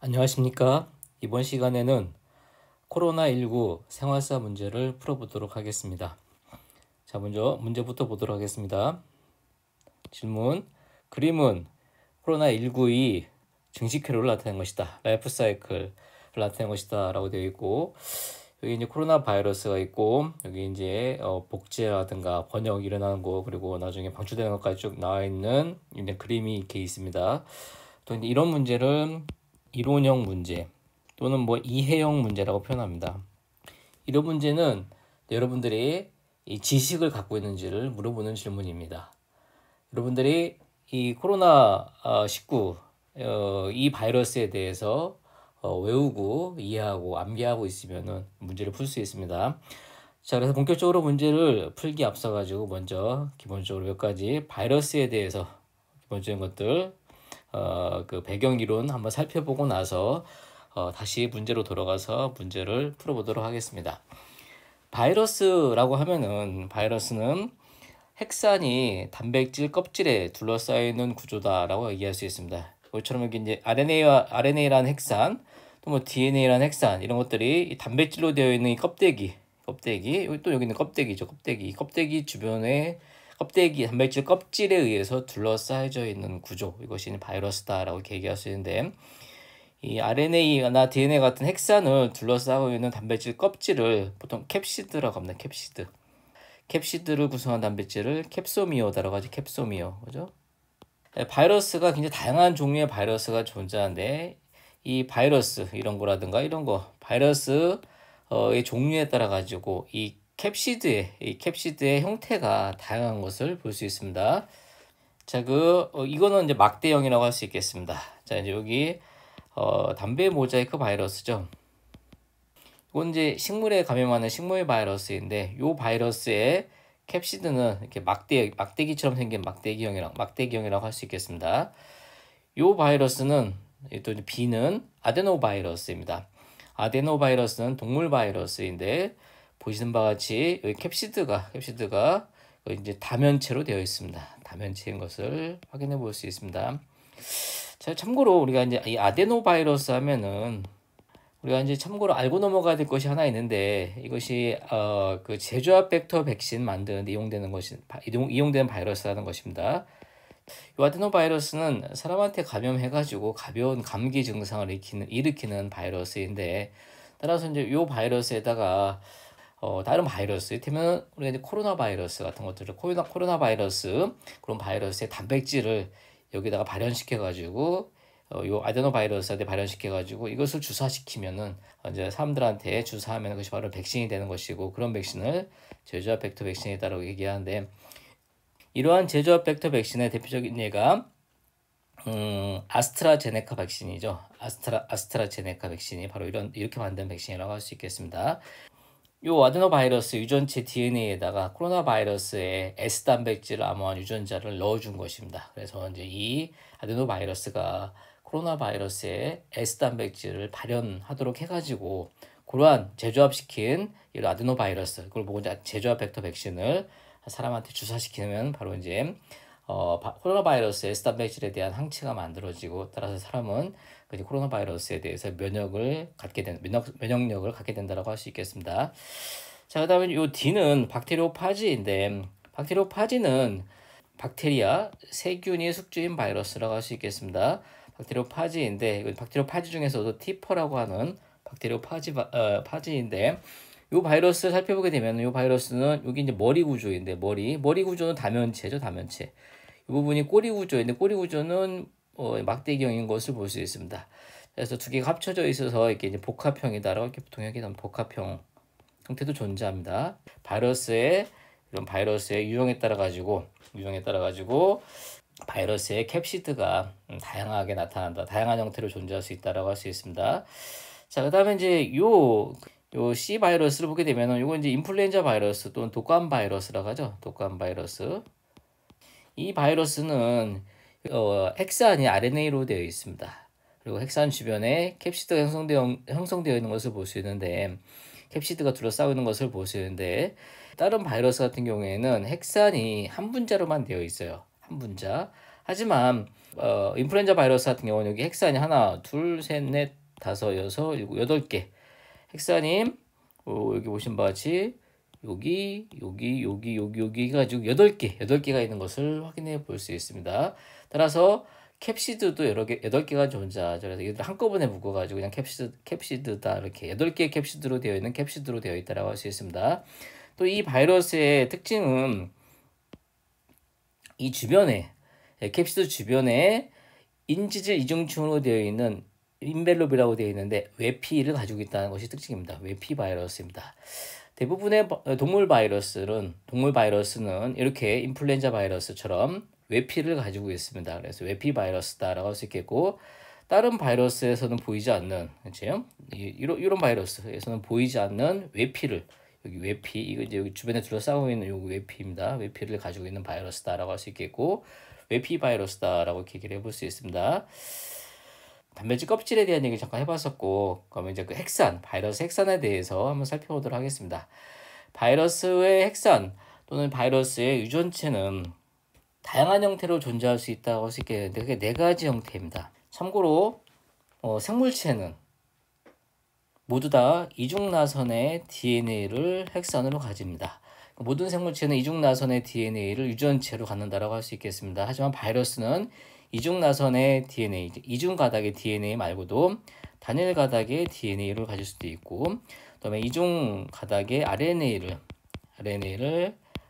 안녕하십니까? 이번 시간에는 코로나19 생활사 문제를 풀어보도록 하겠습니다. 자, 먼저 문제부터 보도록 하겠습니다. 질문: 그림은 코로나19이 증식회로를 나타낸 것이다. 라이프 사이클을 나타낸 것이다 라고 되어 있고, 여기 이제 코로나 바이러스가 있고, 여기 이제 복제라든가 번역 일어나는 거, 그리고 나중에 방출되는 것까지 쭉 나와 있는 이제 그림이 이렇게 있습니다. 또 이제 이런 문제를 이론형 문제 또는 뭐 이해형 문제라고 표현합니다. 이런 문제는 여러분들이 이 지식을 갖고 있는지를 물어보는 질문입니다. 여러분들이 이 코로나19 이 바이러스에 대해서 외우고 이해하고 암기하고 있으면은 문제를 풀 수 있습니다. 자, 그래서 본격적으로 문제를 풀기 앞서 가지고 먼저 기본적으로 몇 가지 바이러스에 대해서 기본적인 것들 그 배경 이론 한번 살펴보고 나서 다시 문제로 돌아가서 문제를 풀어보도록 하겠습니다. 바이러스는 핵산이 단백질 껍질에 둘러싸여 있는 구조다라고 얘기할 수 있습니다. 이처럼 여기 이제 RNA라는 핵산, 또 뭐 DNA라는 핵산 이런 것들이 단백질로 되어 있는 이 껍데기, 여기 또 여기는 껍데기죠. 껍데기 주변에 단백질 껍질에 의해서 둘러싸여져 있는 구조, 이것이 바이러스다라고 얘기할 수 있는데, 이 RNA나 DNA 같은 핵산을 둘러싸고 있는 단백질 껍질을 보통 캡시드라고 합니다. 캡시드를 구성한 단백질을 캡소미어다라고 하죠. 캡소미어, 그죠? 바이러스가 굉장히 다양한 종류의 바이러스가 존재하는데, 이 바이러스 이런 거라든가 이런 거 바이러스의 종류에 따라 가지고 이 캡시드의 형태가 다양한 것을 볼 수 있습니다. 자, 이거는 이제 막대형이라고 할 수 있겠습니다. 자, 이제 여기 담배 모자이크 바이러스죠. 이건 이제 식물에 감염하는 식물 바이러스인데, 이 바이러스의 캡시드는 이렇게 막대기처럼 생긴 막대기형이라고 할 수 있겠습니다. 이 바이러스는 또 B는 아데노바이러스입니다. 아데노바이러스는 동물 바이러스인데, 보시는 바와 같이 여기 캡시드가 이제 다면체로 되어 있습니다. 다면체인 것을 확인해 볼 수 있습니다. 자, 참고로 우리가 이제 이 아데노바이러스 하면은 우리가 이제 참고로 알고 넘어가야 될 것이 하나 있는데, 이것이 그 제조합 벡터 백신 만드는 데 이용되는 바이러스라는 것입니다. 이 아데노바이러스는 사람한테 감염해가지고 가벼운 감기 증상을 일으키는 바이러스인데, 따라서 이제 이 바이러스에다가 다른 바이러스, 이를테면 우리가 이제 코로나 바이러스 같은 것들을 코로나 바이러스 그런 바이러스의 단백질을 여기다가 발현시켜가지고 요 아데노바이러스한테 발현시켜가지고 이것을 주사시키면은 이제 사람들한테 주사하면 그것이 바로 백신이 되는 것이고, 그런 백신을 제조합 벡터 백신이다라고 얘기하는데, 이러한 제조합 벡터 백신의 대표적인 예가 아스트라제네카 백신이죠. 아스트라제네카 백신이 바로 이렇게 만든 백신이라고 할 수 있겠습니다. 요 아데노바이러스 유전체 DNA에다가 코로나 바이러스의 S 단백질을 암호한 유전자를 넣어준 것입니다. 그래서 이제 이 아데노바이러스가 코로나 바이러스의 S 단백질을 발현하도록 해가지고, 그러한 제조합시킨 이 아데노바이러스, 그걸 보고 이제 제조합 벡터 백신을 사람한테 주사시키면 바로 이제 코로나 바이러스의 S 단백질에 대한 항체가 만들어지고, 따라서 사람은 그 코로나 바이러스에 대해서 면역력을 갖게 된다라고 할 수 있겠습니다. 자, 그다음에 이 D는 박테리오파지인데, 박테리오파지는 박테리아, 세균이 숙주인 바이러스라고 할 수 있겠습니다. 박테리오파지인데, 박테리오파지 중에서도 티퍼라고 하는 파지인데, 이 바이러스를 살펴보게 되면, 이 바이러스는 여기 이제 머리 구조인데, 머리 구조는 다면체죠, 다면체. 이 부분이 꼬리 구조인데, 꼬리 구조는 막대기형인 것을 볼 수 있습니다. 그래서 두 개가 합쳐져 있어서 이렇게 이제 복합형이다라고 이렇게 보통 얘기하면 복합형 형태도 존재합니다. 이런 바이러스의 유형에 따라 가지고 바이러스의 캡시드가 다양하게 나타난다, 다양한 형태로 존재할 수 있다라고 할 수 있습니다. 자, 그다음에 이제 요 C 바이러스를 보게 되면은, 요건 이제 인플루엔자 바이러스 또는 독감 바이러스라고 하죠. 독감 바이러스. 이 바이러스는 핵산이 RNA로 되어 있습니다. 그리고 핵산 주변에 캡시드가 형성되어 있는 것을 볼 수 있는데, 캡시드가 둘러싸고 있는 것을 볼 수 있는데, 다른 바이러스 같은 경우에는 핵산이 한 분자로만 되어 있어요. 한 분자. 하지만 인플루엔자 바이러스 같은 경우는 여기 핵산이 하나, 둘, 셋, 넷, 다섯, 여섯, 일곱, 8개 핵산이 여기 보신 바와 같이 여기 가지고 8개가 있는 것을 확인해 볼 수 있습니다. 따라서 캡시드도 여러 개, 8개가 존재하죠. 그래서 이들 한꺼번에 묶어가지고 그냥 캡시드다 이렇게 8개의 캡시드로 되어 있는 캡시드로 되어 있다라고 할 수 있습니다. 또 이 바이러스의 특징은 이 주변에 캡시드 주변에 인지질 이중충으로 되어 있는 인벨롭이라고 되어 있는데 외피를 가지고 있다는 것이 특징입니다. 외피 바이러스입니다. 대부분의 동물 바이러스는 이렇게 인플루엔자 바이러스처럼 외피를 가지고 있습니다. 그래서 외피 바이러스다라고 할 수 있겠고, 다른 바이러스에서는 보이지 않는, 그렇죠? 이런 바이러스에서는 보이지 않는 외피를, 여기 외피, 이거 이제 여기 주변에 둘러싸고 있는 요 외피입니다. 외피를 가지고 있는 바이러스다라고 할 수 있겠고, 외피 바이러스다라고 이렇게 얘기를 해볼 수 있습니다. 단백질 껍질에 대한 얘기 잠깐 해봤었고, 그러면 이제 그 바이러스 핵산에 대해서 한번 살펴보도록 하겠습니다. 바이러스의 핵산 또는 바이러스의 유전체는 다양한 형태로 존재할 수 있다고 할 수 있겠는데, 그게 4가지 형태입니다. 참고로 생물체는 모두 다 이중나선의 DNA를 핵산으로 가집니다. 모든 생물체는 이중나선의 DNA를 유전체로 갖는다라고 할 수 있겠습니다. 하지만 바이러스는 이중나선의 DNA, 이중가닥의 DNA 말고도 단일 가닥의 DNA를 가질 수도 있고, 그다음에 이중가닥의 RNA를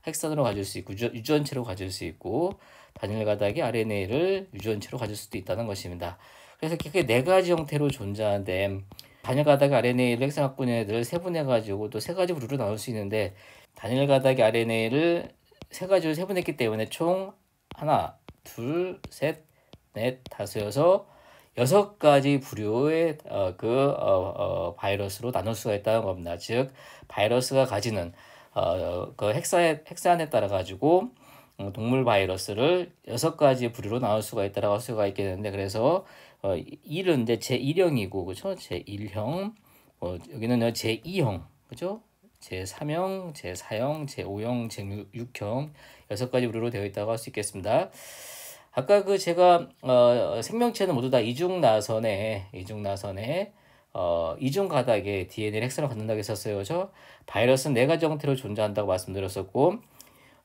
핵산으로 가질 수 있고, 유전체로 가질 수 있고, 단일 가닥의 RNA를 유전체로 가질 수도 있다는 것입니다. 그래서 크게 4가지 형태로 존재하는데, 단일 가닥의 RNA를 핵산 갖고 있는 애들을 세분해가지고 또 3가지 부류로 나눌 수 있는데, 단일 가닥의 RNA를 3가지로 세분했기 때문에 총 하나, 둘, 셋, 넷, 다섯, 여섯 가지 부류의 바이러스로 나눌 수가 있다는 겁니다. 즉 바이러스가 가지는 그 핵산에 따라 가지고 동물 바이러스를 6가지 부류로 나눌 수가 있다라고 할 수가 있겠는데, 그래서 1은 이제 제1형이고, 그렇죠? 제1형, 여기는 제2형, 그렇죠? 제3형, 제4형, 제5형, 제6형 6가지 부류로 되어 있다고 할 수 있겠습니다. 아까 제가 생명체는 모두 다 이중나선에 이중가닥의 DNA를 핵산으로 갖는다고 했었어요. 그렇죠? 바이러스는 4가지 형태로 존재한다고 말씀드렸었고,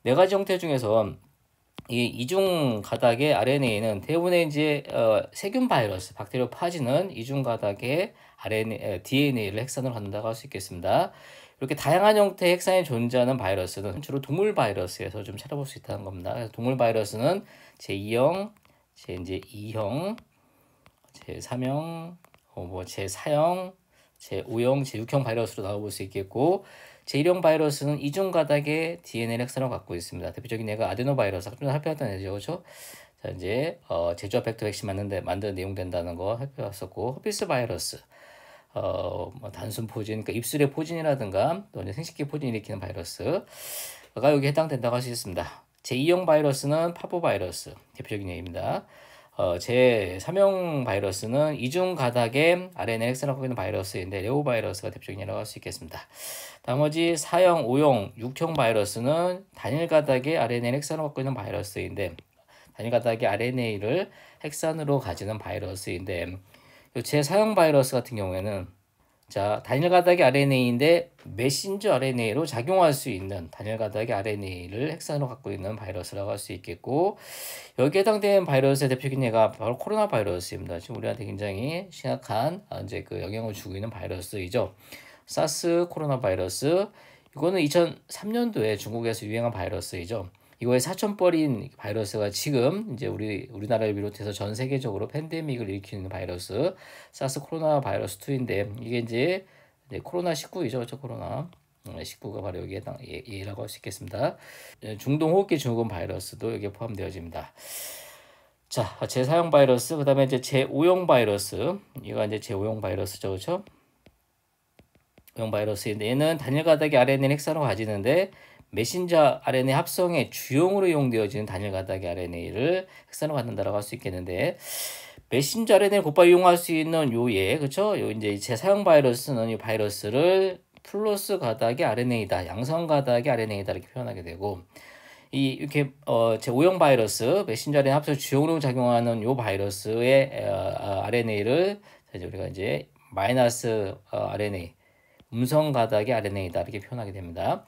4가지 형태 중에서 이 이중가닥의 RNA는 대부분의 이제 세균 바이러스, 박테리오파지는 이중가닥의 DNA를 핵산으로 갖는다고 할 수 있겠습니다. 이렇게 다양한 형태의 핵산이 존재하는 바이러스는 주로 동물 바이러스에서 좀 찾아볼 수 있다는 겁니다. 그래서 동물 바이러스는 제2형, 제2형, 제3형, 제4형, 제5형, 제6형 바이러스로 나와볼 수 있겠고, 제1형 바이러스는 이중가닥의 DNA 핵산을 갖고 있습니다. 대표적인 예가 아데노바이러스, 좀 살펴봤던 예죠, 그렇죠? 자, 이제 제조합 벡터 백신 만드는 내용 된다는 거 살펴봤었고, 허피스 바이러스, 단순 포진, 그러니까 입술의 포진이라든가 또 이제 생식기 포진을 일으키는 바이러스가 여기 해당된다고 할 수 있습니다. 제2형 바이러스는 파보바이러스, 대표적인 예입니다. 제3형 바이러스는 이중가닥의 RNA 핵산을 갖고 있는 바이러스인데, 레오바이러스가 대표적인 예라고 할 수 있겠습니다. 나머지 4형, 5형, 6형 바이러스는 단일가닥의 RNA 핵산을 갖고 있는 바이러스인데, 단일가닥의 RNA를 핵산으로 가지는 바이러스인데, 제4형 바이러스 같은 경우에는 단일가닥의 RNA인데 메신저 RNA로 작용할 수 있는 단일가닥의 RNA를 핵산으로 갖고 있는 바이러스라고 할 수 있겠고, 여기에 해당되는 바이러스의 대표적인 예가 바로 코로나 바이러스입니다. 지금 우리한테 굉장히 심각한 이제 영향을 주고 있는 바이러스이죠. 사스 코로나 바이러스, 이거는 2003년도에 중국에서 유행한 바이러스이죠. 이거의 사천벌인 바이러스가 지금 이제 우리나라를 비롯해서 전 세계적으로 팬데믹을 일으키는 바이러스, 사스 코로나 바이러스 2인데, 이게 이제 코로나 19이죠. 그렇죠? 코로나 19가 바로 여기에 예라고 할 수 있겠습니다. 중동 호흡기 증후군 바이러스도 여기에 포함되어집니다. 자, 제4형 바이러스, 그 다음에 이제 제5형 바이러스, 이거 이제 제5형 바이러스죠. 그렇죠? 5형 바이러스인데, 얘는 단일가닥의 RNA 핵산을 가지는데, 메신저 RNA 합성의 주용으로 이용되어지는 단일가닥의 RNA를 핵산으로 갖는다라고 할 수 있겠는데, 메신저 RNA를 곧바로 이용할 수 있는 그렇죠? 이제 제4형 바이러스는 이 바이러스를 플러스 가닥의 RNA다, 양성 가닥의 RNA다 이렇게 표현하게 되고, 이렇게 제5형 바이러스 메신저 RNA 합성 주용으로 작용하는 요 바이러스의 RNA를 우리가 이제 마이너스 RNA 음성 가닥의 RNA다 이렇게 표현하게 됩니다.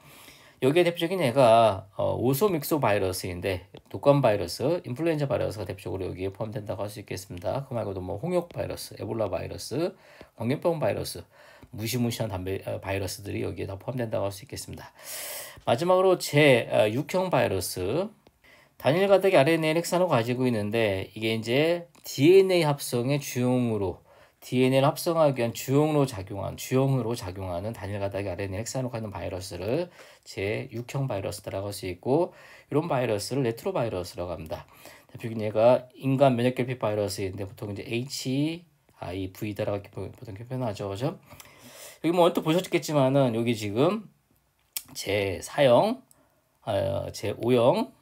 여기에 대표적인 애가 오소믹소 바이러스인데 독감 바이러스, 인플루엔자 바이러스가 대표적으로 여기에 포함된다고 할 수 있겠습니다. 그 말고도 뭐 홍역 바이러스, 에볼라 바이러스, 광견병 바이러스, 무시무시한 바이러스들이 여기에 다 포함된다고 할 수 있겠습니다. 마지막으로 제6형 바이러스, 단일 가닥의 RNA 핵산을 가지고 있는데 이게 이제 DNA 합성의 주용으로 DNA를 합성하기 위한 주용으로 작용하는 단일 가닥의 RNA 핵산을 갖는 바이러스를 제6형 바이러스라고 할 수 있고, 이런 바이러스를 레트로바이러스라고 합니다. 대표적인 예가 인간 면역결핍 바이러스인데 보통 이제 HIV다라고 보통 표현하죠, 그죠? 여기 뭐 언뜻 보셨겠지만은 여기 지금 제4형, 제5형,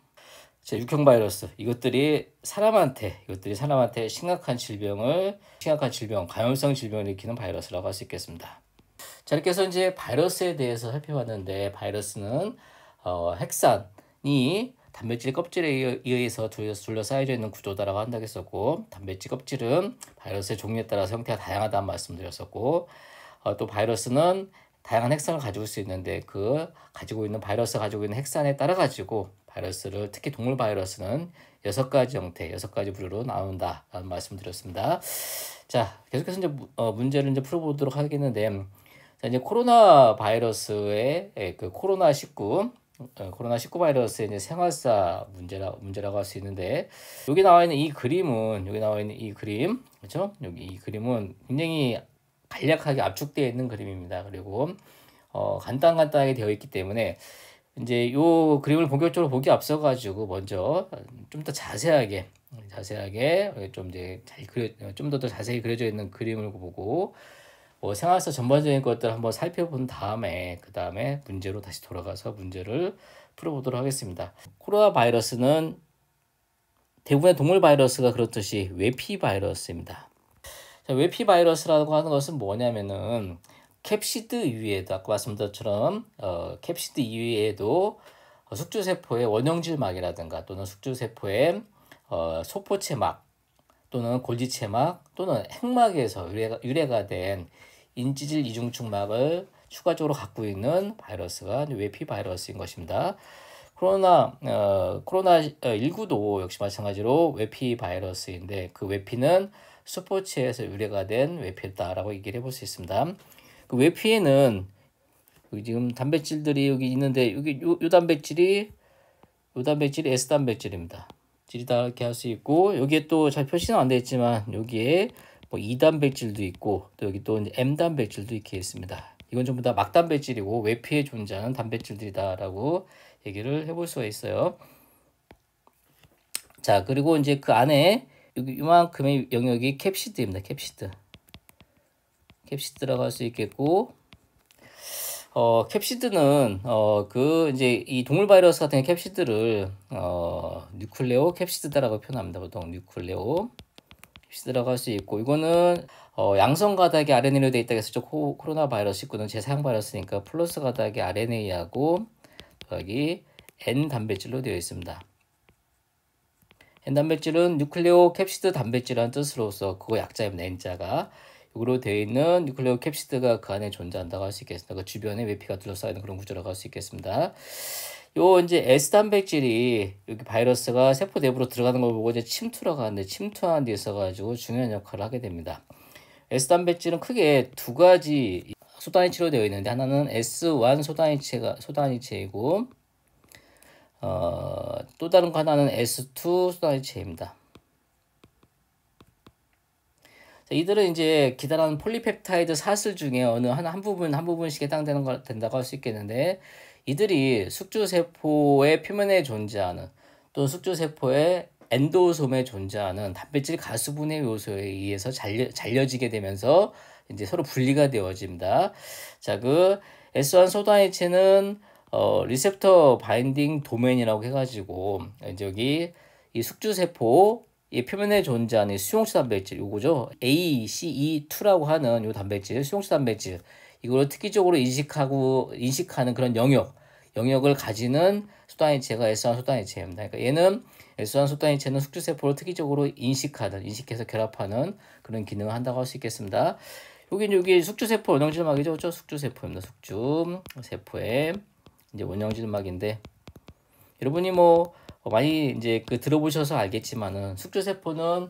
제6형 바이러스 이것들이 사람한테 심각한 질병, 감염성 질병을 일으키는 바이러스라고 할 수 있겠습니다. 자, 이렇게 해서 이제 바이러스에 대해서 살펴봤는데, 바이러스는 핵산이 단백질 껍질에 의해서 둘러싸여져 있는 구조다라고 한다고 했었고, 단백질 껍질은 바이러스의 종류에 따라서 형태가 다양하다는 말씀드렸었고, 또 바이러스는 다양한 핵산을 가지고 있을 수 있는데 바이러스가 가지고 있는 핵산에 따라 가지고 바이러스를, 특히 동물 바이러스는 6가지 형태, 6가지 부류로 나온다라는 말씀드렸습니다. 자, 계속해서 이제 문제를 이제 풀어보도록 하겠는데, 자, 이제 코로나 바이러스의 그 코로나19 바이러스의 이제 생활사 문제라고 할 수 있는데, 여기 나와 있는 이 그림, 그렇죠? 여기 이 그림은 굉장히 간략하게 압축되어 있는 그림입니다. 그리고 간단하게 되어 있기 때문에 이제 요 그림을 본격적으로 보기 앞서 가지고 먼저 좀 더 자세하게 좀 더 자세히 그려져 있는 그림을 보고 생활사 전반적인 것들을 한번 살펴본 다음에 그 다음에 문제로 다시 돌아가서 문제를 풀어보도록 하겠습니다. 코로나 바이러스는 대부분의 동물 바이러스가 그렇듯이 외피 바이러스입니다. 자, 외피 바이러스라고 하는 것은 뭐냐면은 캡시드 이외에도 아까 말씀드린 것처럼 캡시드 이외에도 숙주세포의 원형질막이라든가 또는 숙주세포의 소포체막 또는 골지체막 또는 핵막에서 유래가 된 인지질 이중축막을 추가적으로 갖고 있는 바이러스가 외피 바이러스인 것입니다. 코로나19도 역시 마찬가지로 외피 바이러스인데, 그 외피는 소포체에서 유래가 된 외피다라고 얘기를 해볼 수 있습니다. 그 외피에는 여기 지금 단백질들이 여기 있는데, 여기 요 단백질이 S 단백질입니다. 질이다 이렇게 할 수 있고, 여기에 또 잘 표시는 안 되어 있지만 여기에 뭐 E 단백질도 있고, 또 여기 또 M 단백질도 이렇게 있습니다. 이건 전부 다 막단백질이고 외피에 존재하는 단백질들이다라고 얘기를 해볼 수가 있어요. 자, 그리고 이제 그 안에 여기 이만큼의 영역이 캡시드입니다. 캡시드라고 할 수 있겠고, 캡시드는 그 이제 이 동물 바이러스 같은 캡시드를 뉴클레오 캡시드라고 표현합니다. 보통 뉴클레오 캡시드라고 할 수 있고, 이거는 양성 가닥의 RNA로 되어 있다고 했었죠. 코로나 바이러스 19는 제4형 바이러스니까 플러스 가닥의 RNA하고 여기 N 단백질로 되어 있습니다. N 단백질은 뉴클레오 캡시드 단백질이라는 뜻으로서 그거 약자입니다. N자가. 이거로 되어 있는 뉴클레오 캡시드가 그 안에 존재한다고 할 수 있겠습니다. 그 주변에 외피가 둘러싸이는 그런 구조라고 할 수 있겠습니다. 요 이제 S 단백질이 여기 바이러스가 세포 내부로 들어가는 걸 보고 이제 침투라고 하는데, 침투하는 데 있어가지고 중요한 역할을 하게 됩니다. S 단백질은 크게 두 가지 소단위치로 되어 있는데, 하나는 S1 소단위체이고 또 다른 거 하나는 S2 소단위체입니다. 이들은 이제 기다란 폴리펩타이드 사슬 중에 어느 한 부분씩 된다고 할 수 있겠는데, 이들이 숙주세포의 표면에 존재하는, 또 숙주세포의 엔도솜에 존재하는 단백질 가수분해 요소에 의해서 잘려지게 되면서 이제 서로 분리가 되어집니다. 자, 그 S1 소단위체는 리셉터 바인딩 도메인이라고 해가지고 이제 여기 이 숙주세포 이 표면에 존재하는 수용체 단백질, 요거죠. ACE2라고 하는 요 단백질, 수용체 단백질, 이걸 특기적으로 인식하는 그런 영역, 영역을 가지는 수단이체가 S1 수단이체입니다. 그러니까 얘는 S1 수단이체는 숙주세포를 특이적으로 인식해서 결합하는 그런 기능을 한다고 할 수 있겠습니다. 여기 숙주세포 원형질막이죠. 그렇죠? 숙주세포입니다. 숙주세포의 이제 원형질막인데 여러분이 뭐 많이 이제 그 들어보셔서 알겠지만은 숙주세포는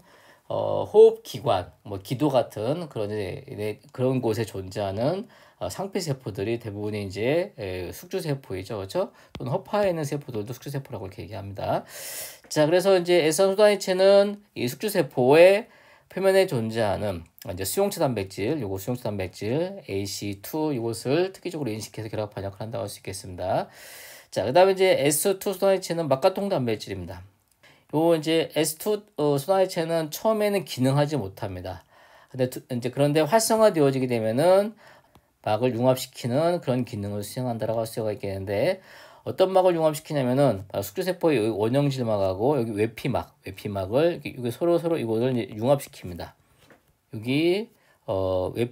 호흡기관, 뭐 기도 같은 그런 곳에 존재하는 상피세포들이 대부분이 이제 숙주세포이죠, 그렇죠? 또는 허파에 있는 세포들도 숙주세포라고 이렇게 얘기합니다. 자, 그래서 이제 S1수단이체는 이 숙주세포의 표면에 존재하는 이제 수용체 단백질, 요거 수용체 단백질 AC2 이것을 특이적으로 인식해서 결합한 역할을 한다고 할 수 있겠습니다. 자, 그다음에 이제 S2 수단이체는 막가통 단백질입니다. 요 이제 S2 수단이체는 처음에는 기능하지 못합니다. 그런데 활성화되어지게 되면은 막을 융합시키는 그런 기능을 수행한다라고 할 수가 있겠는데 어떤 막을 융합시키냐면은 숙주세포의 원형질막하고 여기 외피막을 여기 서로 이거를 융합시킵니다. 여기 여기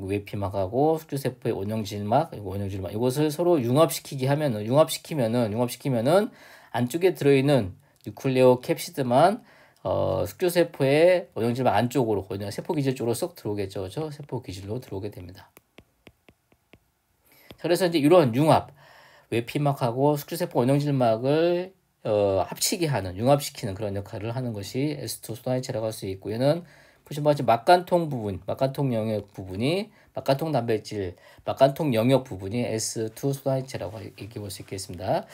외피막하고 숙주세포의 원형질막 이것을 서로 융합시키면은 안쪽에 들어있는 뉴클레오 캡시드만 숙주세포의 원형질막 안쪽으로 세포 기질 쪽으로 쏙 들어오겠죠, 그렇죠? 세포 기질로 들어오게 됩니다. 그래서 이제 이런 외피막하고 숙주세포 원형질막을 합치게 하는, 융합시키는 그런 역할을 하는 것이 S2 수단이체라고 할 수 있고, 얘는 보시면 마치 막간통 영역 부분이 막간통 영역 부분이 S2 수단이체라고 얘기해 볼 수 있겠습니다.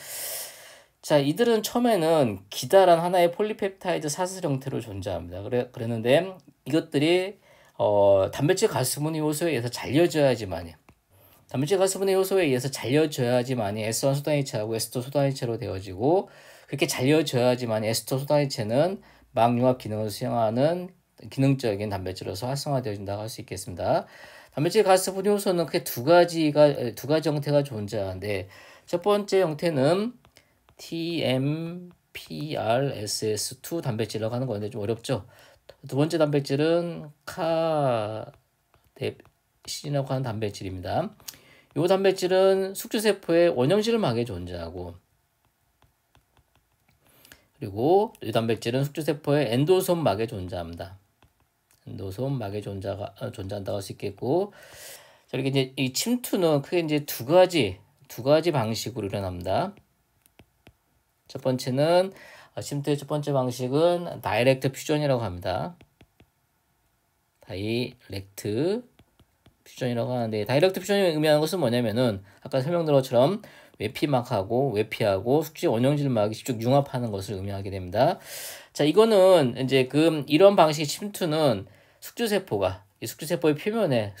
자, 이들은 처음에는 기다란 하나의 폴리펩타이드 사슬 형태로 존재합니다. 그랬는데 이것들이 단백질 가스분해 요소에 의해서 잘려져야지만이 S1 수단이체하고 S2 수단이체로 되어지고 그렇게 잘려져야지만이 S2 수단이체는 막융합 기능을 수행하는 기능적인 단백질로서 활성화되어진다고 할 수 있겠습니다. 단백질 가스분해 요소는 크게 두 가지 형태가 존재하는데 첫 번째 형태는 TMPRSS2 단백질이라고 하는 건데 좀 어렵죠. 두 번째 단백질은 카뎁신이라고 하는 단백질입니다. 이 단백질은 숙주세포의 원형질막에 존재하고 그리고 이 단백질은 숙주세포의 엔도솜막에 존재합니다. 엔도솜막에 존재한다고 할 수 있겠고 이렇게 이제 이 침투는 크게 이제 두 가지 방식으로 일어납니다. 첫 번째는 침투의 첫 번째 방식은 다이렉트 퓨전이라고 합니다. 다이렉트 퓨전이라고 하는데 다이렉트 퓨전이 의미하는 것은 뭐냐면은 아까 설명드린 것처럼 외피하고 숙주 원형질막이 직접 융합하는 것을 의미하게 됩니다. 자, 이거는 이제 이런 방식의 침투는 숙주세포의 표면에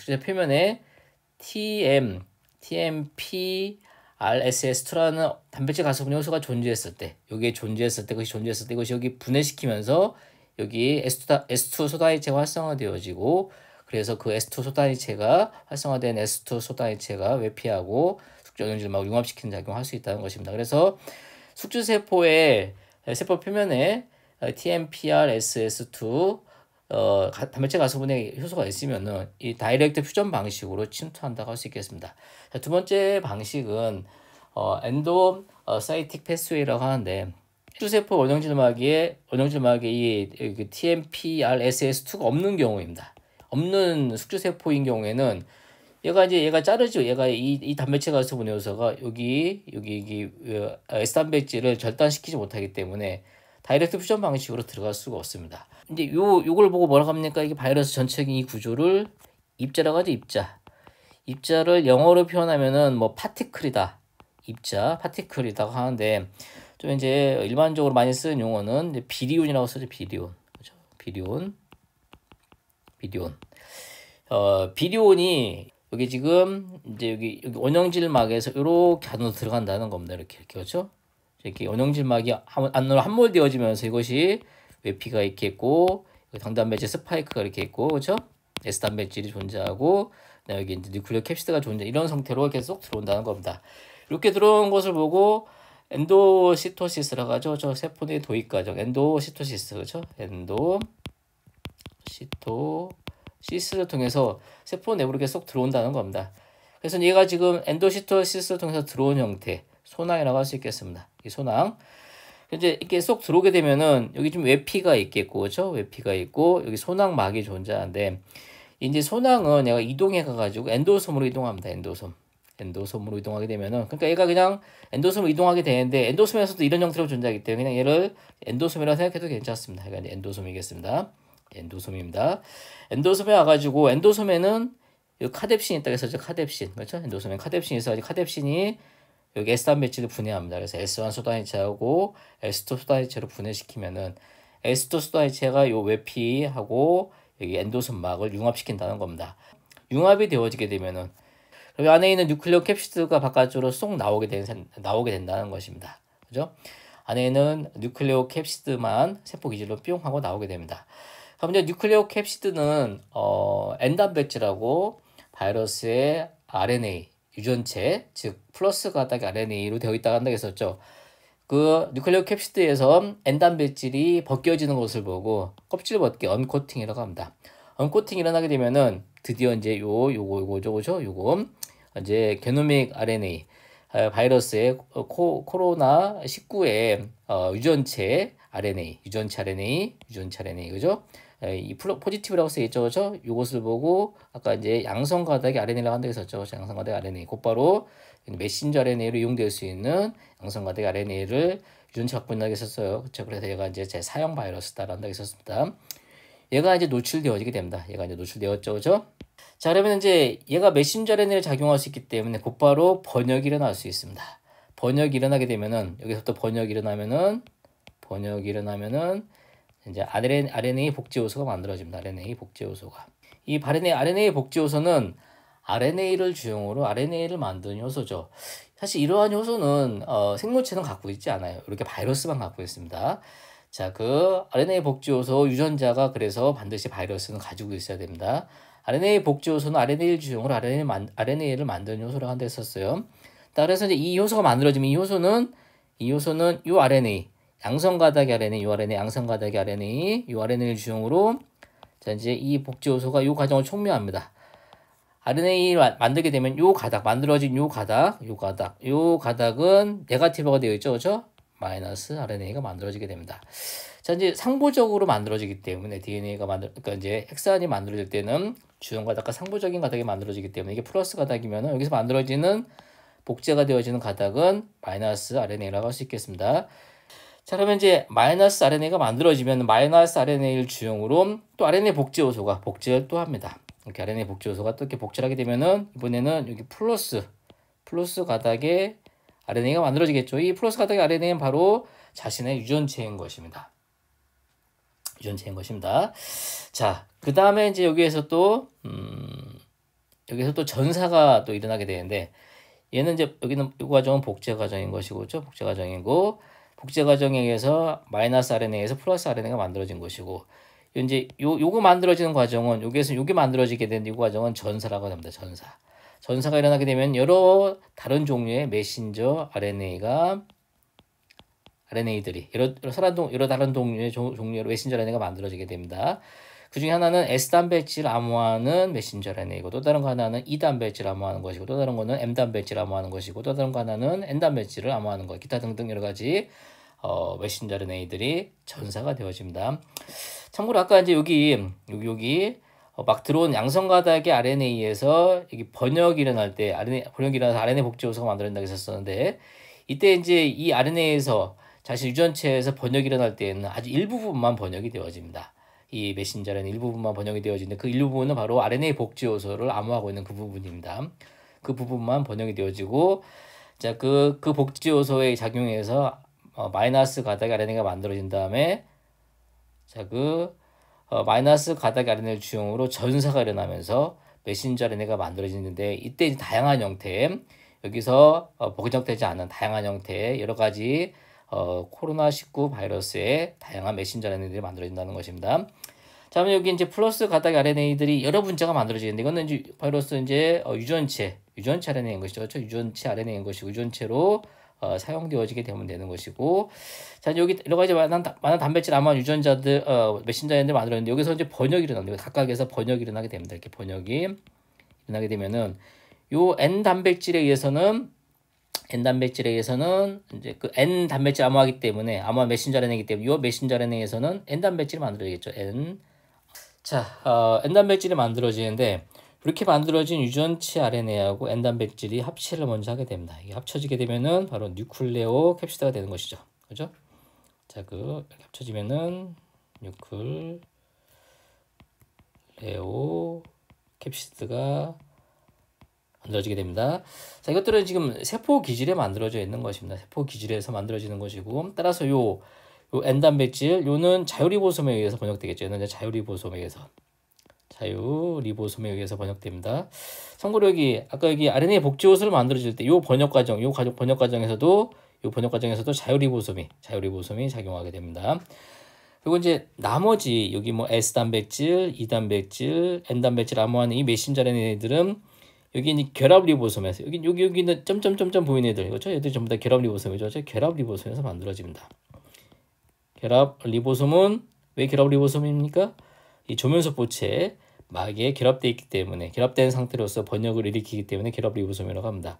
TMPRSS2라는 단백질 가스분해 요소가 존재했을 때 이것이 여기 분해시키면서 여기 S2 소다이체가 활성화되어지고 그래서 그 S2 소다이체가 활성화된 S2 소다이체가 외피하고 숙주 원형질막을 융합시키는 작용을 할 수 있다는 것입니다. 그래서 숙주세포의 세포 표면에 TMPRSS2 단백질 가스분해 효소가 있으면은 이 다이렉트 퓨전 방식으로 침투한다고 할 수 있겠습니다. 자, 두 번째 방식은 엔도사이틱 패스웨이라고 하는데 숙주세포 원형질막에 이 TMPRSS2가 없는 경우입니다. 없는 숙주세포인 경우에는 얘가 자르죠. 이 단백질 가스분해 요소가 여기 S 단백질을 절단시키지 못하기 때문에 다이렉트 퓨전 방식으로 들어갈 수가 없습니다. 이제 요걸 보고 뭐라고 합니까? 이게 바이러스 전체적인 이 구조를 입자라고 하죠. 입자를 영어로 표현하면은 뭐 파티클이다. 파티클이라고 하는데 좀 이제 일반적으로 많이 쓰는 용어는 이제 비리온이라고 쓰죠. 비리온. 그렇죠? 비리온이 여기 지금 이제 여기 원형질막에서 이렇게 안으로 들어간다는 겁니다. 이렇게 그렇죠? 이렇게 원형질막이 안으로 함몰되어지면서 이것이 외피가 있겠고 당단백질 스파이크가 이렇게 있고 그렇죠? S 단백질이 존재하고 여기 이제 뉴클레오 캡시드가 이런 형태로 계속 들어온다는 겁니다. 이렇게 들어온 것을 보고 엔도시토시스라고 하죠. 저 세포 내 도입 과정 엔도시토시스 그렇죠? 엔도시토시스를 통해서 세포 내부로 계속 들어온다는 겁니다. 그래서 얘가 지금 엔도시토시스를 통해서 들어온 형태 소낭이라고 할 수 있겠습니다. 이 소낭. 이제 이렇게 쏙 들어오게 되면은 여기 좀 외피가 있겠고, 그렇죠? 외피가 있고 여기 소낭막이 존재하는데 이제 소낭은 얘가 이동해 가가지고 엔도솜으로 이동합니다. 엔도솜으로 이동하게 되면은 그러니까 얘가 그냥 엔도솜으로 이동하게 되는데 엔도솜에서도 이런 형태로 존재하기 때문에 그냥 얘를 엔도솜이라고 생각해도 괜찮습니다. 그러니까 이제 엔도솜이겠습니다. 엔도솜입니다. 엔도솜에 와가지고 엔도솜에는 이 카뎁신이 있다고 해서 카뎁신, 그렇죠? 엔도솜에 카뎁신이 있어가지고 카뎁신이 여기 S단백질을 분해합니다. 그래서 S1 소단해체하고 S2 소단해체로 분해시키면은 S2 소단해체가 요 외피하고 여기 엔도솜막을 융합시킨다는 겁니다. 융합이 되어지게 되면은 여기 안에 있는 뉴클레오 캡시드가 바깥으로 쏙 나오게 된다는 것입니다. 그죠? 안에 있는 뉴클레오 캡시드만 세포 기질로 뿅 하고 나오게 됩니다. 그럼 이제 뉴클레오 캡시드는 N단백질하고 바이러스의 RNA 유전체, 즉 플러스 가닥 RNA로 되어 있다고 한다고 했었죠. 그 뉴클레오 캡시드에서 N단백질이 벗겨지는 것을 보고 껍질 벗기 언코팅이라고 합니다. 언코팅이 일어나게 되면은 드디어 이제 요거 이제 게노믹 RNA 바이러스의 코로나 19의 유전체 RNA, 그죠? 이 포지티브라고 쓰여있죠, 그죠? 이것을 보고 아까 이제 양성 가닥의 RNA라고 한다고 했었죠, 양성 가닥 RNA 곧바로 메신저 RNA로 이용될 수 있는 양성 가닥 RNA를 유전체 갖고 있다고 했었어요, 그렇죠? 그래서 얘가 이제 제 사형 바이러스다라고 했었습니다. 얘가 이제 노출되어지게 됩니다. 얘가 이제 노출되었죠, 그죠? 자, 그러면 이제 얘가 메신저 RNA를 작용할 수 있기 때문에 곧바로 번역이 일어날 수 있습니다. 번역이 일어나게 되면은 여기서 또 번역이 일어나면은 이제 RNA 복제 요소가 만들어집니다. RNA 복제 요소가. 이 RNA 복제 요소는 RNA를 주용으로 RNA를 만드는 요소죠. 사실 이러한 요소는 생물체는 갖고 있지 않아요. 이렇게 바이러스만 갖고 있습니다. 자, 그 RNA 복제 요소 유전자가 그래서 반드시 바이러스는 가지고 있어야 됩니다. RNA 복제 요소는 RNA를 주용으로 RNA를 만드는 요소라고 한다 했었어요. 그래서 이제 이 요소가 만들어지면 이 요소는 요 RNA 양성 가닥의 RNA, 양성 가닥의 RNA, 요 RNA를 주용으로 자 이제 이 복제 요소가 요 과정을 총미합니다. RNA를 만들게 되면 요 가닥 만들어진 요 가닥은 네거티브가 되어 있죠, 그렇죠? 마이너스 RNA가 만들어지게 됩니다. 자 이제 상부적으로 만들어지기 때문에 그러니까 이제 헥산이 만들어질 때는 주용 가닥과 상부적인 가닥이 만들어지기 때문에 이게 플러스 가닥이면은 여기서 만들어지는 복제가 되어지는 가닥은 마이너스 RNA라고 할 수 있겠습니다. 자, 그러면 이제 마이너스 RNA가 만들어지면 마이너스 RNA를 주용으로 또 RNA 복제 요소가 복제를 또 합니다. 이렇게 RNA 복제 요소가 또 이렇게 복제를 하게 되면은 이번에는 여기 플러스 가닥의 RNA가 만들어지겠죠. 이 플러스 가닥의 RNA는 바로 자신의 유전체인 것입니다. 자, 그 다음에 이제 여기에서 또 전사가 또 일어나게 되는데 얘는 이제 여기는 이 과정은 복제 과정인 것이고, 그렇죠? 복제 과정이고 복제 과정에 의해서 마이너스 RNA에서 플러스 RNA가 만들어진 것이고 이제 요거 만들어지는 과정은 여기에서 요게 만들어지게 되는 이 과정은 전사라고 합니다. 전사가 일어나게 되면 여러 다른 종류의 메신저 RNA들이 여러 다른 종류의 메신저 RNA가 만들어지게 됩니다. 그 중에 하나는 S단백질을 암호하는 메신저 RNA이고 또 다른 거 하나는 E단백질을 암호하는 것이고 또 다른 거는 M단백질을 암호하는 것이고 또 다른 거 하나는 N단백질을 암호하는 것 기타 등등 여러 가지 메신저 RNA들이 전사가 되어집니다. 참고로 아까 이제 여기 막 들어온 양성 가닥의 RNA에서 여기 번역이 일어나서 RNA 복제 요소가 만들어진다고 했었는데 이때 이제 이 RNA에서 자신 유전체에서 번역이 일어날 때에는 아주 일부분만 번역이 되어집니다. 이 메신저 RNA 일부분만 번역이 되어지는데 그 일부분은 바로 RNA 복제 요소를 암호하고 있는 그 부분입니다. 그 부분만 번역이 되어지고 자, 그 복제 요소의 작용에서 마이너스 가닥 RNA가 만들어진 다음에 자, 마이너스 가닥 RNA를 주용으로 전사가 일어나면서 메신저 RNA가 만들어지는데 이때 이제 다양한 형태 여기서 복적되지 않은 다양한 형태의 여러 가지 코로나19 바이러스의 다양한 메신저 RNA들이 만들어진다는 것입니다. 자, 그럼 여기 이제 플러스 가닥 RNA들이 여러 분자가 만들어지는데 이거는 이제 바이러스 이제 유전체 RNA인 것이죠. 그렇죠? 유전체 RNA인 것이고 유전체로 사용되어지게 되면 되는 것이고 자, 여기 여러 가지 많은 단백질 암호한 유전자들 메신저 RNA들 만들었는데 여기서 이제 번역이 일어납니다. 각각에서 번역이 일어나게 됩니다. 이렇게 번역이 일어나게 되면은 요 N 단백질에 의해서는 N 단백질에서는 이제 그 N 단백질 암호하기 때문에 암호 메신저 RNA이기 때문에 이 메신저 RNA에서는 N 단백질이 만들어지겠죠. N. 자, N 단백질이 만들어지는데 이렇게 만들어진 유전체 RNA하고 N 단백질이 합체를 먼저 하게 됩니다. 이게 합쳐지게 되면은 바로 뉴클레오 캡시드가 되는 것이죠. 그죠? 자, 이렇게 합쳐지면은 뉴클레오 캡시드가 만들어지게 됩니다. 자, 이것들은 지금 세포 기질에 만들어져 있는 것입니다. 세포 기질에서 만들어지는 것이고, 따라서 요 N 단백질, 요는 자유리보솜에 의해서 번역되겠죠. 얘는 자유리보솜에 의해서 번역됩니다. 참고로 아까 여기 RNA 복제옷을 만들어질 때 요 번역 과정에서도 자유리보솜이 작용하게 됩니다. 그리고 이제 나머지 여기 뭐 S 단백질, E 단백질, N 단백질 암호하는 이 메신저 RNA들은 여기 이제 결합 리보솜에서 여기는 점점점점 보이는 애들 그렇죠? 얘들 전부 다 결합 리보솜이죠. 결합 리보솜에서 만들어집니다. 결합 리보솜은 왜 결합 리보솜입니까? 이 조면소포체 막에 결합되어 있기 때문에 결합된 상태로서 번역을 일으키기 때문에 결합 리보솜이라고 합니다.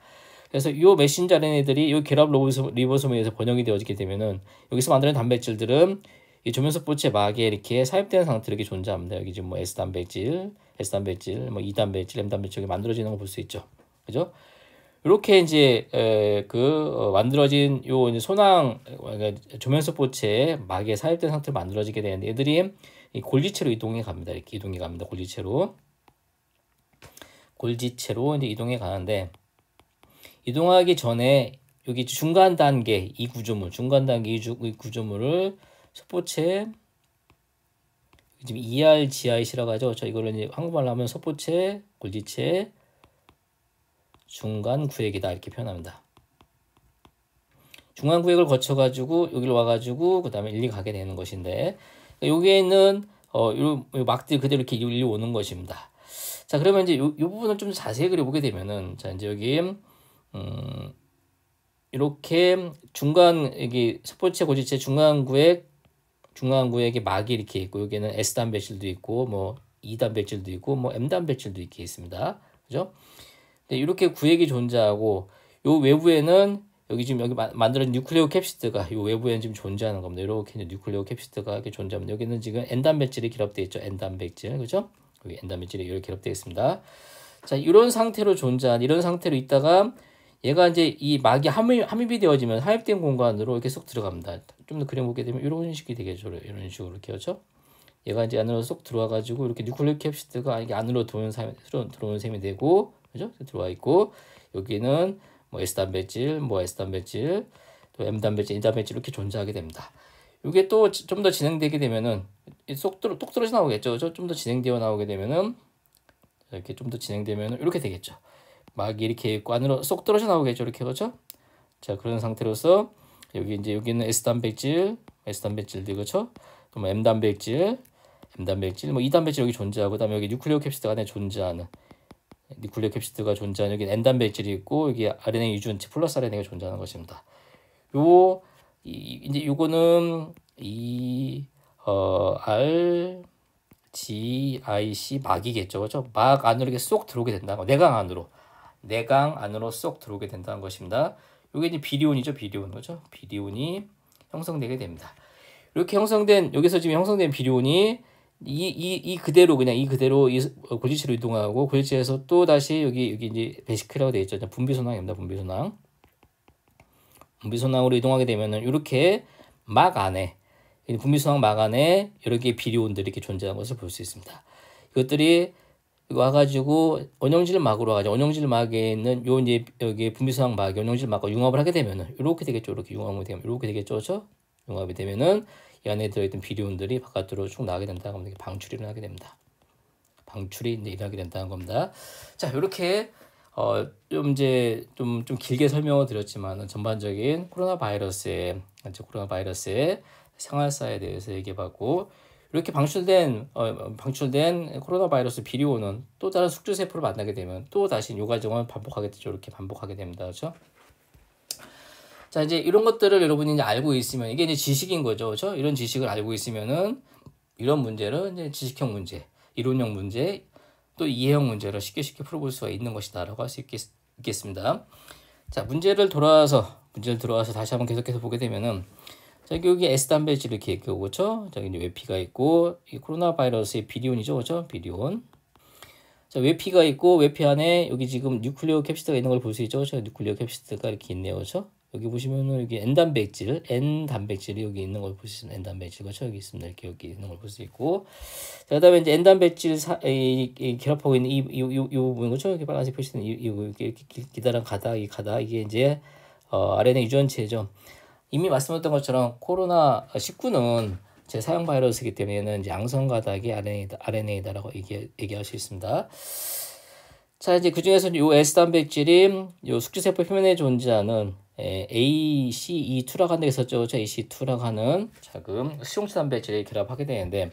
그래서 이 메신저 RNA들이 이 결합 리보솜에 의해서 번역이 되어지게 되면은 여기서 만드는 단백질들은 이 조면소포체 막에 이렇게 삽입된 상태로 이렇게 존재합니다. 여기 지금 뭐 S 단백질, 뭐 E 단백질, M 단백질이 만들어지는 거 볼 수 있죠. 그죠? 이렇게 이제 만들어진 요 이제 조면소포체 막에 삽입된 상태로 만들어지게 되는데 얘들이 이 골지체로 이동해 갑니다. 이렇게 이동해 갑니다. 골지체로 이제 이동해 가는데 이동하기 전에 여기 중간 단계 이 구조물을 소포체 지금 ERGIC라고 하죠. 이거를 이제 한국말로 하면 소포체, 골지체, 중간 구획이다 이렇게 표현합니다. 중간 구획을 거쳐가지고 여기로 와가지고 그 다음에 일리 가게 되는 것인데 여기에 있는 요 막들이 그대로 이렇게 일리 오는 것입니다. 자, 그러면 이제 요 부분을 좀 자세히 그려보게 되면은 자 이제 여기 이렇게 여기 소포체, 골지체, 중간 구획에 막이 이렇게 있고 여기는 S 단백질도 있고 뭐 E 단백질도 있고 뭐 M 단백질도 이렇게 있습니다. 그죠? 네, 이렇게 구획이 존재하고 요 외부에는 여기 만들어진 뉴클레오 캡시드가 요 외부에는 지금 존재하는 겁니다. 이렇게 뉴클레오 캡시드가 이렇게 존재합니다. 여기는 지금 N 단백질이 결합되어 있죠. N 단백질. 그죠? 여기 N 단백질이 이렇게 결합되어 있습니다. 자, 이런 상태로 있다가 얘가 이제 이 막이 함입이 되어지면 함입된 공간으로 이렇게 쏙 들어갑니다. 좀 더 그려보게 되면 이런 식이 되겠죠. 이런 식으로 이렇게 그렇죠? 얘가 이제 안으로 쏙 들어와가지고 이렇게 뉴클레오 캡시드가 이게 안으로 들어오는 셈이 되고, 그죠? 들어와 있고 여기는 뭐 S 단백질, 또 M 단백질, E 단백질 이렇게 존재하게 됩니다. 이게 또 좀 더 진행되게 되면은 똑 떨어져 나오겠죠. 좀 더 진행되어 나오게 되면은 이렇게 좀 더 진행되면은 이렇게 되겠죠. 막이 이렇게 있고 안으로 쏙 떨어져 나오겠죠. 이렇게 그렇죠? 자, 그런 상태로서 여기는 S 단백질도 그렇죠? 또 뭐 M 단백질, 뭐 E 단백질 여기 존재하고 그다음에 여기 뉴클레오 캡시드 안에 존재하는 여기 N 단백질이 있고 여기 RNA 유전체 플러스 RNA가 존재하는 것입니다. 이제 요거는 RGIC 막이겠죠. 그렇죠? 막 안으로 이렇게 쏙 들어오게 된다는 거. 내강 안으로 쏙 들어오게 된다는 것입니다. 요게 이제 비리온이죠. 비리온. 그렇죠? 비리온이 형성되게 됩니다. 이렇게 여기서 지금 형성된 비리온이 이 그대로 이 골지체로 이동하고 골지체에서 또 다시 여기 이제 베시클이라고 되어 있죠. 분비소낭입니다. 분비소낭으로 이동하게 되면은 이렇게 분비소낭 막 안에 여러 개의 비리온들이 이렇게 존재하는 것을 볼 수 있습니다. 이것들이 와가지고 원형질 막에 있는 요 이제 여기 분비소낭 막이 원형질 막과 융합을 하게 되면은 이렇게 되겠죠. 그렇죠? 융합이 되면은 이 안에 들어있던 비리온들이 바깥으로 쭉 나가게 된다는 겁니다. 방출이 일어나게 됩니다. 방출이 이제 일어나게 된다는 겁니다. 자, 이렇게 좀 길게 설명을 드렸지만 전반적인 코로나 바이러스의 생활사에 대해서 얘기해봤고 이렇게 방출된 코로나 바이러스 비리온은 또 다른 숙주 세포를 만나게 되면 또 다시 이 과정을 반복하겠죠. 이렇게 반복하게 됩니다. 그렇죠? 자, 이제 이런 것들을 여러분이 이제 알고 있으면 이게 이제 지식인 거죠. 그렇죠? 이런 지식을 알고 있으면은 이런 문제를 이제 지식형 문제, 이론형 문제, 또 이해형 문제를 쉽게 풀어볼 수가 있는 것이다라고 할 수 있겠습니다. 자, 문제를 돌아와서 다시 한번 계속해서 보게 되면은 자, 여기 S 단백질 이렇게 있고, 그렇죠? 자, 이제 외피가 있고, 이 코로나 바이러스의 비리온이죠, 그렇죠? 비리온. 자, 외피가 있고, 외피 안에 여기 지금 뉴클리오 캡시드가 있는 걸 볼 수 있죠, 그렇죠? 뉴클리오 캡시드가 이렇게 있네요, 그렇죠? 여기 보시면은 여기 N 단백질이 여기 있는 걸 볼 수 있습니다. N 단백질, 그렇죠? 여기 있습니다. 이렇게 여기 있는 걸 볼 수 있고, 자, 그다음에 이제 N 단백질 이 결합하고 있는 이 부분, 그렇죠? 여기 빨간색 표시된 이렇게 기다란 가다 이게 이제 RNA 유전체죠. 이미 말씀드렸던 것처럼 코로나 19는 재사형 바이러스이기 때문에는 이제 양성 가닥의 RNA다라고 얘기할 수 있습니다. 자, 이제 그 중에서 요 S 단백질이 요 숙주세포 표면에 존재하는 ACE2라고 하는 데 있었죠. ACE2라고 하는 자금 수용체 단백질에 결합하게 되는데,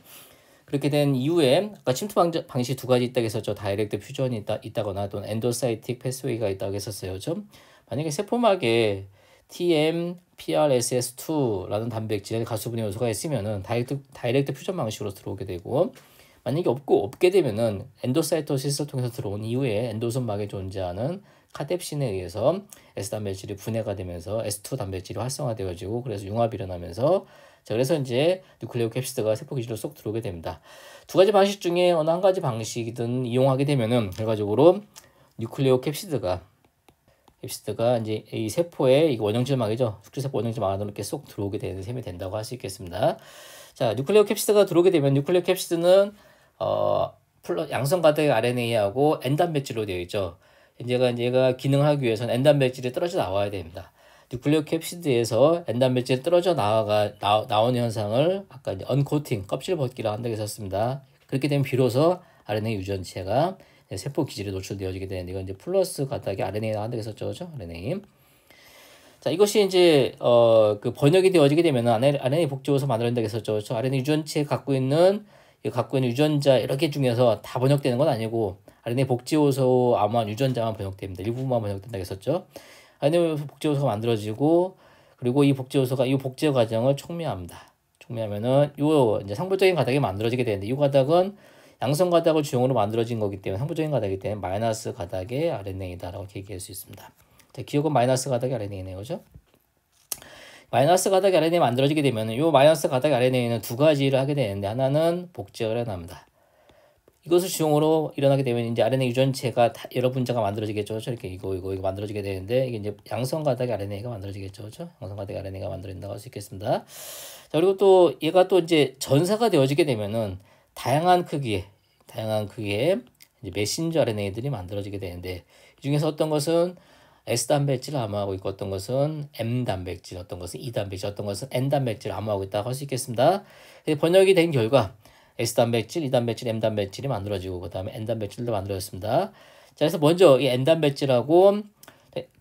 그렇게 된 이후에 아까 침투 방식 두 가지 있다고 했었죠. 다이렉트 퓨전이 있다거나 또는 엔도사이틱 패스웨이가 있다고 했었어요. 좀 만약에 세포막에 TM, PRSS2라는 단백질 가수분해 요소가 있으면은 다이렉트 퓨전 방식으로 들어오게 되고, 만약에 없게 되면은 엔도사이토시스를 통해서 들어온 이후에 엔도손막에 존재하는 카뎁신에 의해서 S 단백질이 분해가 되면서 S2 단백질이 활성화되어지고, 그래서 융합이 일어나면서, 자, 그래서 이제 뉴클레오 캡시드가 세포 기지로 쏙 들어오게 됩니다. 두 가지 방식 중에 어느 한 가지 방식이든 이용하게 되면은 결과적으로 뉴클레오 캡시드가 이제 이 세포의 원형질막이죠. 숙주세포 원형질막 안으로 이렇게 쏙 들어오게 되는 셈이 된다고 할 수 있겠습니다. 자, 뉴클레오 캡시드가 들어오게 되면 뉴클레오 캡시드는 양성 가닥 RNA하고 N 단백질로 되어 있죠. 얘가 기능하기 위해서는 N 단백질이 떨어져 나와야 됩니다. 뉴클레오 캡시드에서 N 단백질이 떨어져 나오는 현상을 아까 이제 언코팅, 껍질 벗기라고 한다고 했었습니다. 그렇게 되면 비로소 RNA 유전체가 세포 기질에 노출되어지게 되는데, 이건 이제 플러스 가닥의 RNA라고 한다고 했었죠, 그죠? RNA. 자, 이것이 이제 그 번역이 되어지게 되면 RNA 복제호소 만들어낸다고 했었죠, 그죠? RNA 유전체 갖고 있는 유전자 여러 개 중에서 다 번역되는 건 아니고, RNA 복제호소 아마 유전자만 번역됩니다. 일부분만 번역된다고 했었죠. RNA 복제호소가 만들어지고, 그리고 이 복제 과정을 촉매합니다. 촉매하면은 요 이제 상부적인 가닥이 만들어지게 되는데, 이 가닥은 양성 가닥을 주용으로 만들어진 거기 때문에 상부적인 가닥이기 때문에 마이너스 가닥의 RNA다라고 얘기할 수 있습니다. 자, 기억은 마이너스 가닥의 RNA네요, 그죠? 마이너스 가닥의 RNA 만들어지게 되면 이 마이너스 가닥의 RNA는 두 가지를 하게 되는데, 하나는 복제가 일어납니다. 이것을 주용으로 일어나게 되면 이제 RNA 유전체가 여러 분자가 만들어지겠죠. 이렇게 이거 만들어지게 되는데, 이게 이제 양성 가닥의 RNA가 만들어지겠죠. 그렇죠? 양성 가닥의 RNA가 만들어진다고 할 수 있겠습니다. 자, 그리고 또 얘가 또 이제 전사가 되어지게 되면은 다양한 크기의 이제 메신저 RNA들이 만들어지게 되는데, 이 중에서 어떤 것은 S 단백질을 암호하고 있고, 어떤 것은 M 단백질, 어떤 것은 E 단백질, 어떤 것은 N 단백질을 암호하고 있다고 할 수 있겠습니다. 번역이 된 결과 S 단백질, E 단백질, M 단백질이 만들어지고, 그 다음에 N 단백질도 만들어졌습니다. 자, 그래서 먼저 이 N 단백질하고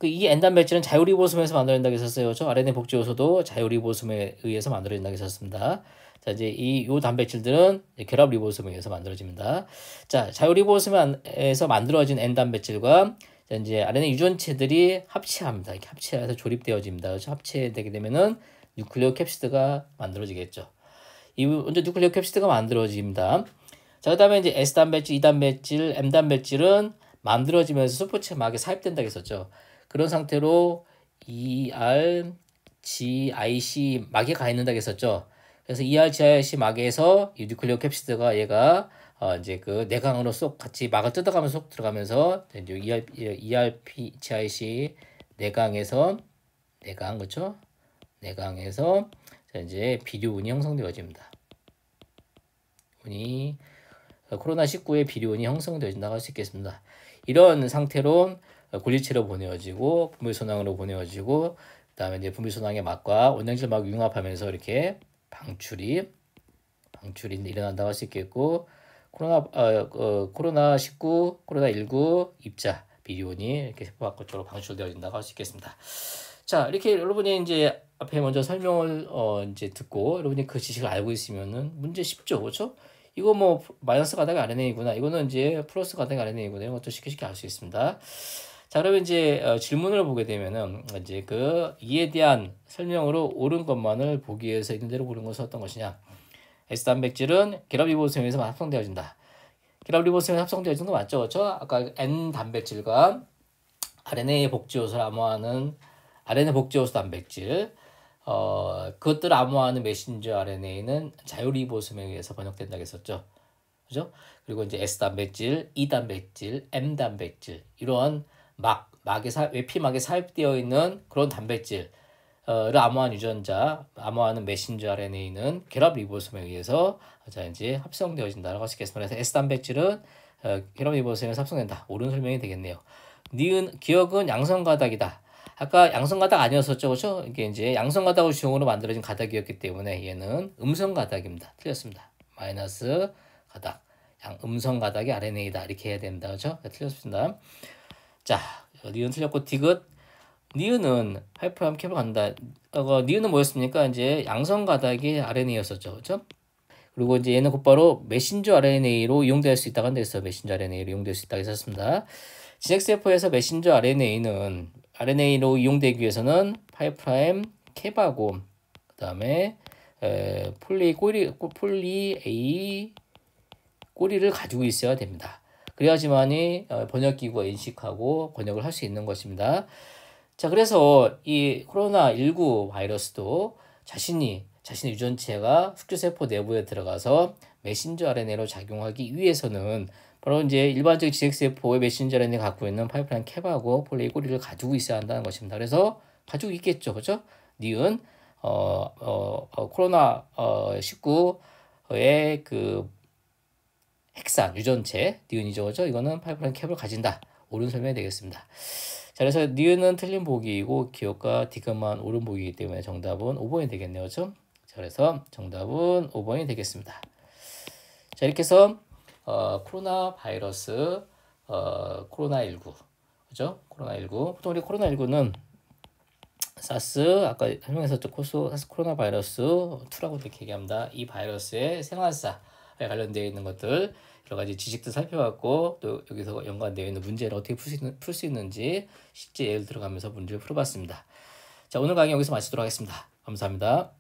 이 N 단백질은 자유리보솜에서 만들어진다고 했었어요. 그렇죠? RNA 복제요소도 자유리보솜에 의해서 만들어진다고 했었습니다. 자, 이제 요 단백질들은 결합 리보솜에 의해서 만들어집니다. 자, 자유리보솜에서 만들어진 N 단백질과 이제 RNA 유전체들이 합체합니다. 이렇게 합체해서 조립되어집니다. 그렇죠? 합체되게 되면은 뉴클레오 캡시드가 만들어지겠죠. 먼저 뉴클레오 캡시드가 만들어집니다. 자, 그다음에 이제 S 단백질, E 단백질, M 단백질은 만들어지면서 세포체막에 삽입된다고 했었죠. 그런 상태로 ERGIC 막에 가 있는다고 했었죠. 그래서 ERGIC 막에서 이 뉴클레오 캡시드가 얘가 이제 그 내강으로 쏙 같이 막을 뜯어가면서 쏙 들어가면서 이제 ERGIC 내강 그렇죠? 내강에서 이제 비료운이 형성되어집니다. 코로나19의 비료운이 형성되어진다고 할 수 있겠습니다. 이런 상태로 골리체로 보내어지고 분비소낭으로 보내어지고, 그다음에 이제 분비소낭의 막과 원형질 막 융합하면서 이렇게 방출이 일어난다고 할 수 있겠고, 코로나19, 코로나19 입자 비료운이 이렇게 세포 밖으로 방출되어진다고 할 수 있겠습니다. 자, 이렇게 여러분이 이제 앞에 먼저 설명을 이제 듣고 여러분이 그 지식을 알고 있으면은 문제 쉽죠, 그렇죠? 이거 뭐 마이너스 가닥의 RNA구나, 이거는 이제 플러스 가닥의 RNA구나, 이런 것도 쉽게 알 수 있습니다. 자, 그러면 이제 질문을 보게 되면은 이제 그 이에 대한 설명으로 옳은 것만을 보기 위해서 있는 대로 고른 것은 어떤 것이냐? S 단백질은 결합 리보솜에서 합성되어진다. 결합 리보솜에서 합성되어지는 거 맞죠, 그렇죠? 아까 N 단백질과 RNA 복제 요소를 암호하는 RNA 복제 요소 단백질, 그것들을 암호하는 메신저 RNA는 자유리보솜에 의해서 번역된다고 했었죠. 그죠? 그리고 이제 S 단백질, E 단백질, M 단백질 이런 외피막에 삽입되어 있는 그런 단백질 를 암호한 유전자, 암호하는 메신저 RNA는 결합 리보솜에 의해서 자 이제 합성되어진다라고 할 수 있겠습니다. 그래서 S 단백질은 결합 리보솜에 합성된다. 옳은 설명이 되겠네요. 니은 기억은 양성 가닥이다. 아까 양성 가닥 아니었었죠, 그렇죠? 이게 이제 양성 가닥을 주용으로 만들어진 가닥이었기 때문에 얘는 음성 가닥입니다. 틀렸습니다. 마이너스 가닥, 음성 가닥이 RNA다 이렇게 해야 됩니다, 그렇죠? 틀렸습니다. 자, 니은 틀렸고 디귿. 니은은 8' 캡을 간다. 니은은 뭐였습니까? 이제 양성 가닥의 RNA였었죠. 그렇죠? 그리고 이제 얘는 곧바로 메신저 RNA로 이용될 수 있다고 한데서 메신저 RNA로 이용될 수 있다고 했었습니다. 진핵세포에서 메신저 RNA는 RNA로 이용되기 위해서는 8' 캡하고 그다음에 폴리 A 꼬리를 가지고 있어야 됩니다. 그래야지만이 번역기구가 인식하고 번역을 할 수 있는 것입니다. 자, 그래서 이 코로나19 바이러스도 자신의 유전체가 숙주세포 내부에 들어가서 메신저 RNA로 작용하기 위해서는 바로 이제 일반적인 지색세포의 메신저 RNA 갖고 있는 8' 캡하고 폴리 꼬리를 가지고 있어야 한다는 것입니다. 그래서 가지고 있겠죠, 그렇죠? 니은 코로나 19의 그 핵산 유전체 니은이죠, 그렇죠? 이거는 8' 캡을 가진다. 옳은 설명이 되겠습니다. 자, 그래서 니은은 틀린 보기이고 기억과 디귿만 옳은 보기이기 때문에 정답은 5번이 되겠네요. 그렇죠? 자, 그래서 정답은 5번이 되겠습니다. 자, 이렇게 해서 코로나 바이러스 코로나19 그죠? 코로나19 보통 우리 코로나19는 사스 아까 설명했었죠. 사스 코로나 바이러스 2라고 이렇게 얘기합니다. 이 바이러스의 생활사에 관련되어 있는 것들 여러 가지 지식도 살펴봤고 또 여기서 연관되어 있는 문제를 어떻게 풀 수 있는지 실제 예를 들어가면서 문제를 풀어봤습니다. 자, 오늘 강의 여기서 마치도록 하겠습니다. 감사합니다.